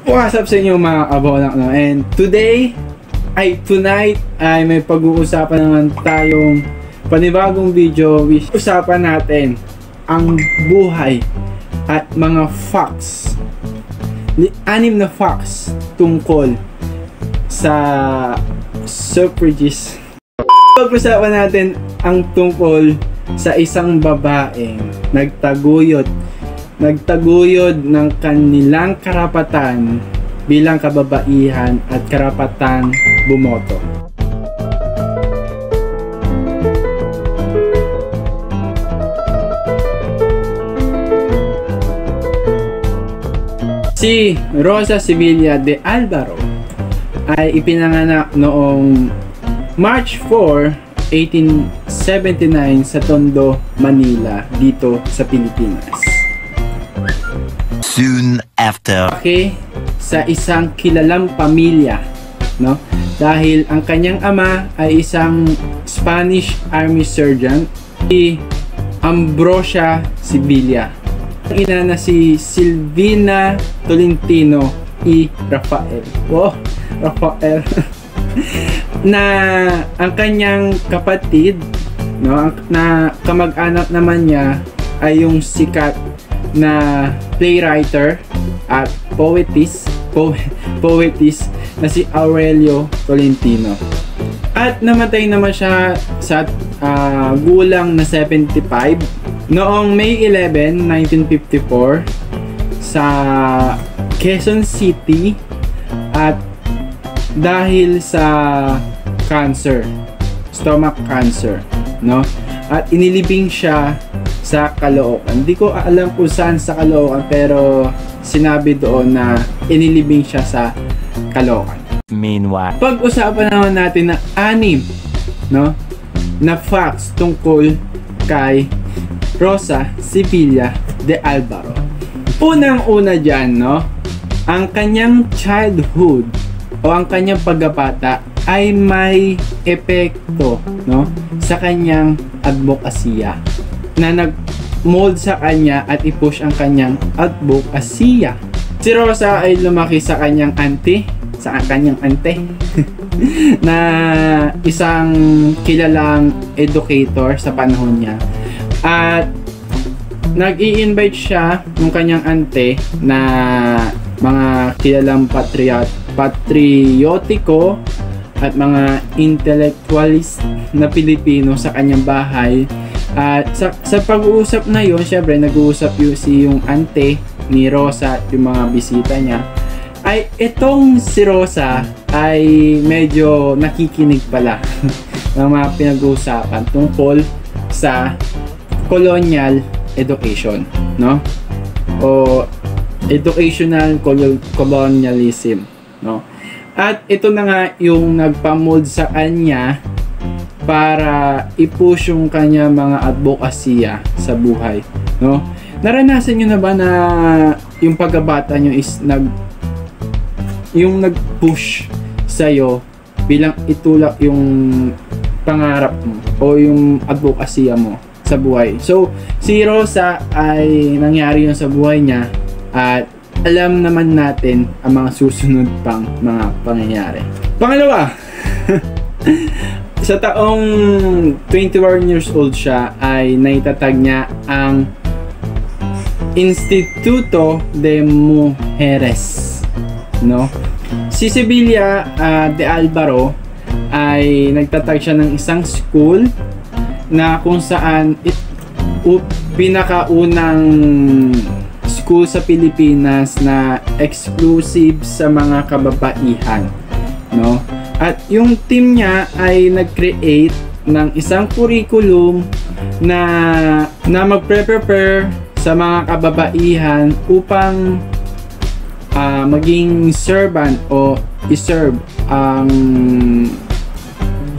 What's up sa inyo mga kabolak, no? And tonight ay may pag-uusapan naman tayong panibagong video which usapan natin ang buhay at mga facts, 6 na facts tungkol sa suffragists. Pag-usapan natin ang tungkol sa isang babaeng nagtaguyod ng kanilang karapatan bilang kababaihan at karapatang bumoto. Si Rosa Sevilla de Alvaro ay ipinanganak noong March 4, 1879 sa Tondo, Manila, dito sa Pilipinas. Soon after. Okay, sa isang kilalang pamilya, no? Dahil ang kanyang ama ay isang Spanish Army Sergeant, si Ambrosia Sevilla. Ang ina na si Silvina Tolentino y Rafael. Wow, Rafael. Na ang kanyang kapatid, no, na kamag-anak naman niya ay yung sikat na playwriter at poetess na si Aurelio Tolentino. At namatay naman siya sa gulang na 75 noong May 11, 1954 sa Quezon City, at dahil sa cancer, stomach cancer, no? At inilibing siya sa Caloocan. Hindi ko alam kung saan sa Caloocan, pero sinabi doon na inilibing siya sa Caloocan. Meanwhile, pag-usapan naman natin na 6, no, na facts tungkol kay Rosa Sevilla de Alvaro. Unang-una dyan, no, ang kanyang childhood o ang kanyang pagbabata ay may epekto, no, sa kanyang advokasya, na nag-mold sa kanya at i-push ang kanyang advokasya. Si Rosa ay lumaki sa kanyang ante na isang kilalang educator sa panahon niya. At nag-i-invite siya ng kanyang ante na mga kilalang patriotiko at mga intellectualist na Pilipino sa kanyang bahay. At sa pag-uusap na yun, syempre nag-uusap yung ante ni Rosa at yung mga bisita niya, ay itong si Rosa ay medyo nakikinig pala ng mga pinag-uusapan tungkol sa colonial education, no? O educational colonialism, no? At ito na nga yung nagpamold sa kanya para i-push yung kanya mga advokasya sa buhay, no? Naranasan nyo na ba na yung pagkabata nyo is yung nag-push sa'yo bilang itulak yung pangarap mo o yung advokasya mo sa buhay? So, si Rosa ay nangyari yun sa buhay niya, at alam naman natin ang mga susunod pang mga pangyayari. Pangalawa, sa taong 21 years old siya ay naitatag niya ang Instituto de Mujeres, no? Si Sevilla de Alvaro ay nagtatag siya ng isang school na kung saan pinakaunang school sa Pilipinas na exclusive sa mga kababaihan, no? At yung team niya ay nag-create ng isang curriculum na magpre-prepare sa mga kababaihan upang maging servant o i-serve ang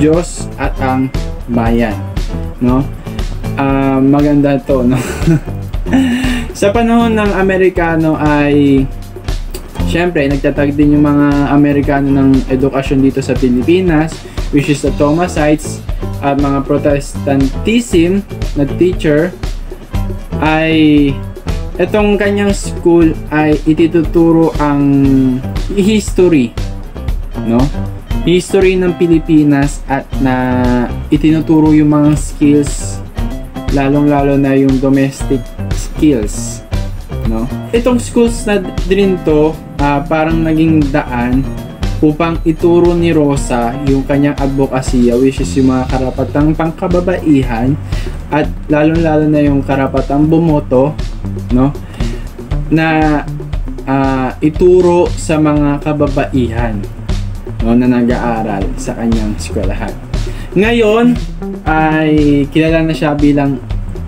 Diyos at ang bayan, no? Maganda to, no? Sa panahon ng Amerikano ay syempre nagtatag din yung mga Amerikano ng edukasyon dito sa Pilipinas, which is the Thomasites at mga Protestantism na teacher, ay Itong kanyang school ay ituturo ang history, no? History ng Pilipinas at na itinuturo yung mga skills, lalong-lalo na yung domestic skills, no? Itong schools na din to, parang naging daan upang ituro ni Rosa yung kanyang advokasya, which is yung mga karapatang pangkababaihan at lalong-lalo na yung karapatang bumoto, no? Na ituro sa mga kababaihan, no, na nag-aaral sa kanyang eskwelahan. Ngayon ay kilala na siya bilang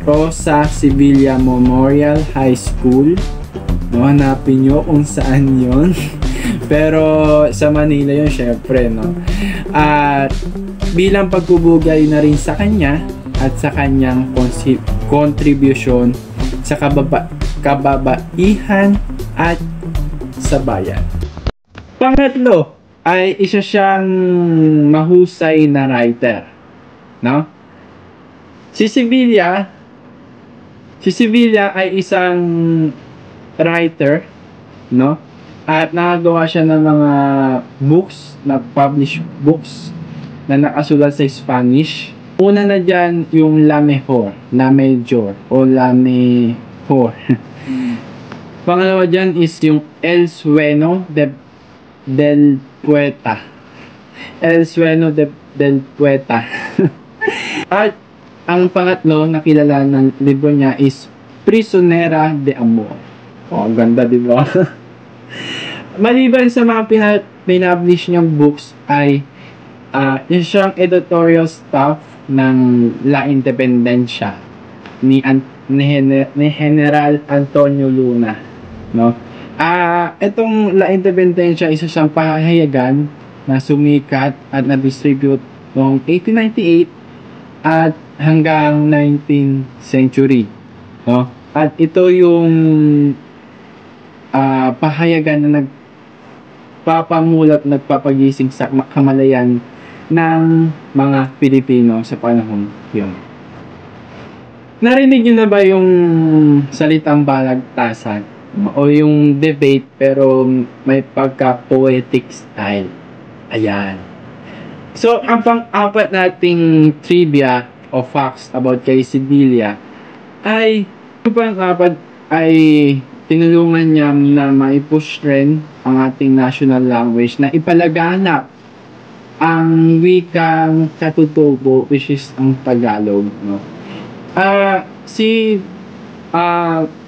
Rosa Sevilla Memorial High School, no? Hanapin nyo kung saan yon. Pero sa Manila yun, syempre, no? At bilang pagpupugay na rin sa kanya at sa kanyang contribution sa kababaihan at sa bayan. Pangatlo ay isa siyang mahusay na writer, no? Si Sevilla ay isang writer, no? At nakagawa siya ng mga books, nag-publish books na nakasulat sa Spanish. Una na dyan yung La Mejor, La Major, o La Mejor. Pangalawa dyan is yung El Sueño del Poeta. El Sueño del Poeta. At ang pangatlo na kilala ng libro niya is Prisionera de Amor. Oh, ganda, di ba? Maliban sa mga pinapublish niyang books ay yung siyang editorial staff ng La Independencia ni General Antonio Luna, no? Itong La Independencia isa siyang pahayagan na sumikat at na-distribute noong 1898 at hanggang 19th century, no? At ito yung pahayagan na nagpapamulat, nagpapagising sa kamalayan ng mga Pilipino sa panahon yun. Narinig nyo na ba yung salitang balagtasan o yung debate pero may pagka-poetic style? Ayan. So, ang pang-apat nating trivia o facts about kay Sevilla ay ang pang-apat ay tinulungan niya na maipush rin ang ating national language na ipalaganap ang wikang katutubo, which is ang Tagalog, no? Si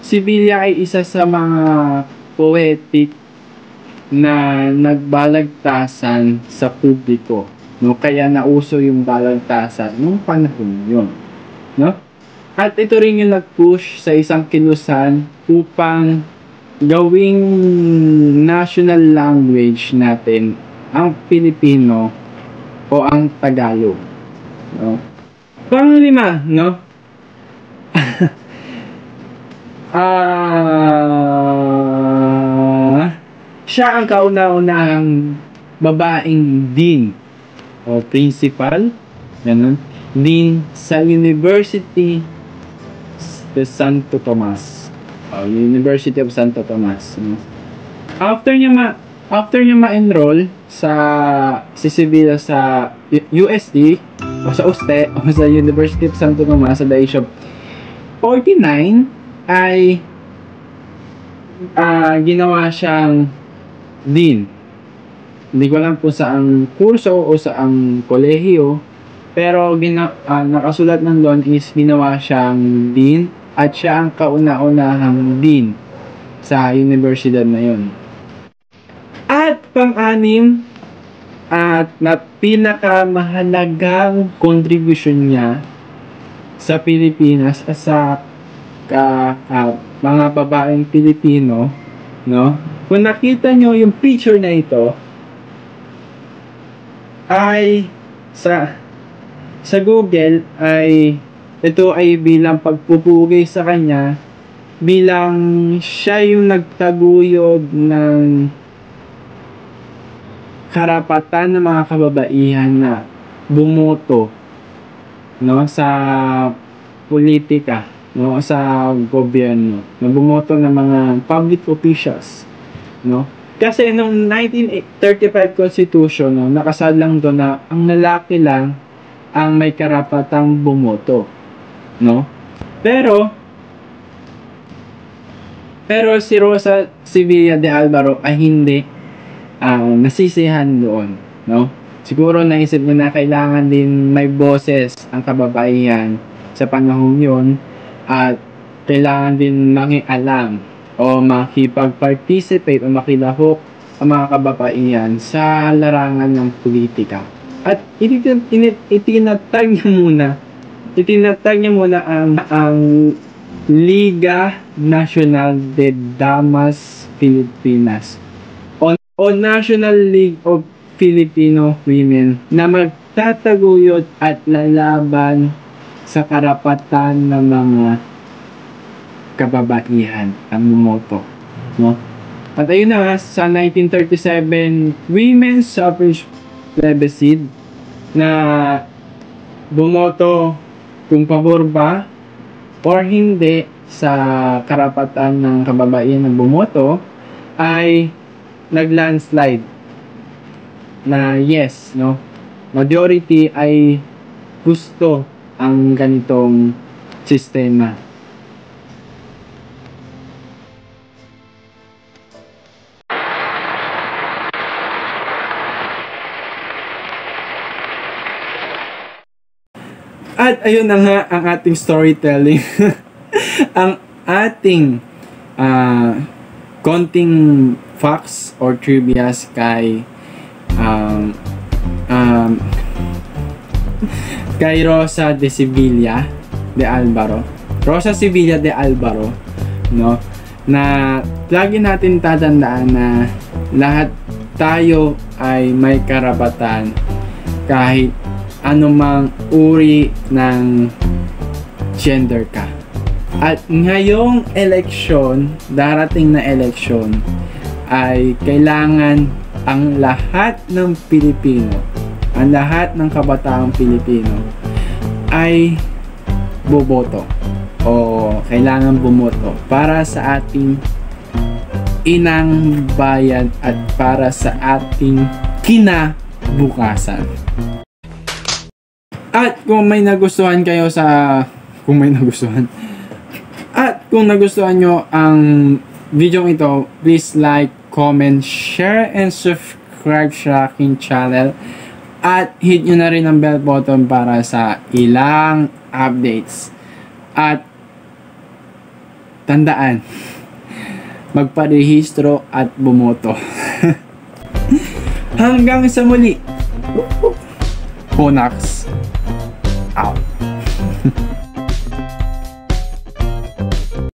Sevilla ay isa sa mga poetic na nagbalagtasan sa publiko, no? Kaya nauso yung balagtasan nung panahon yun, no? At ito rin yung nag-push sa isang kilusan upang gawing national language natin ang Pilipino o ang Tagalog, no? Panglima, no? Siya ang kauna-unahang babaeng dean o principal, ganun, dean sa University de Santo Tomas. University of Santo Tomas. After niya ma-enroll si Sevilla sa UST o sa USTE o sa University of Santo Tomas sa the age of 49 ay ginawa siyang dean. Hindi ko alam kung saang kurso o saang kolehiyo, pero nakasulat doon is ginawa siyang dean at siya ang kauna-unahang dean sa universidad na yun. At pang-anim at na pinakamahalagang contribution niya sa Pilipinas at sa mga babaeng Pilipino, no? Kung nakita nyo yung picture na ito ay sa Google ay ito ay bilang pagpupugay sa kanya bilang siya yung nagtaguyod ng karapatan ng mga kababaihan na bumoto, no, sa politika, no, sa gobyerno, na bumoto ng mga public officials, no? Kasi nung 1935 Constitution, no, nakasalang doon na ang lalaki lang ang may karapatang bumoto, no? Pero si Rosa Sevilla de Alvaro ay hindi nasisihan doon, no? Siguro naisip niya na kailangan din may boses ang kababaihan sa panahon yon, at kailangan din mangialam o makipag-participate o makilahok ang mga kababaihan sa larangan ng politika. At itinatag niya muna ang Liga Nacional de Damas Filipinas o National League of Filipino Women na magtataguyod at lalaban sa karapatan ng mga kababaihan ang bumoto, no? At ayun na, sa 1937 Women's Suffrage Plebiscite na bumoto kung pabor ba or hindi sa karapatan ng kababaihan na bumoto, ay naglandslide na yes, no? Majority ay gusto ang ganitong sistema. At ayun na nga ang ating storytelling. Ang ating konting facts or trivias kay Rosa de Sevilla de Alvaro. Rosa Sevilla de Alvaro, no? Na lagi natin tatandaan na lahat tayo ay may karapatan kahit anumang uri ng gender ka. At ngayong eleksyon, darating na eleksyon, ay kailangan ang lahat ng Pilipino, ang lahat ng kabataang Pilipino ay boboto o kailangan bumoto para sa ating inang bayan at para sa ating kinabukasan. At kung may nagustuhan kung nagustuhan nyo ang video ito, please like, comment, share, and subscribe sa aking channel. At hit nyo na rin ang bell button para sa ilang updates. At tandaan, magparehistro at bumoto. Hanggang sa muli. Ponax out.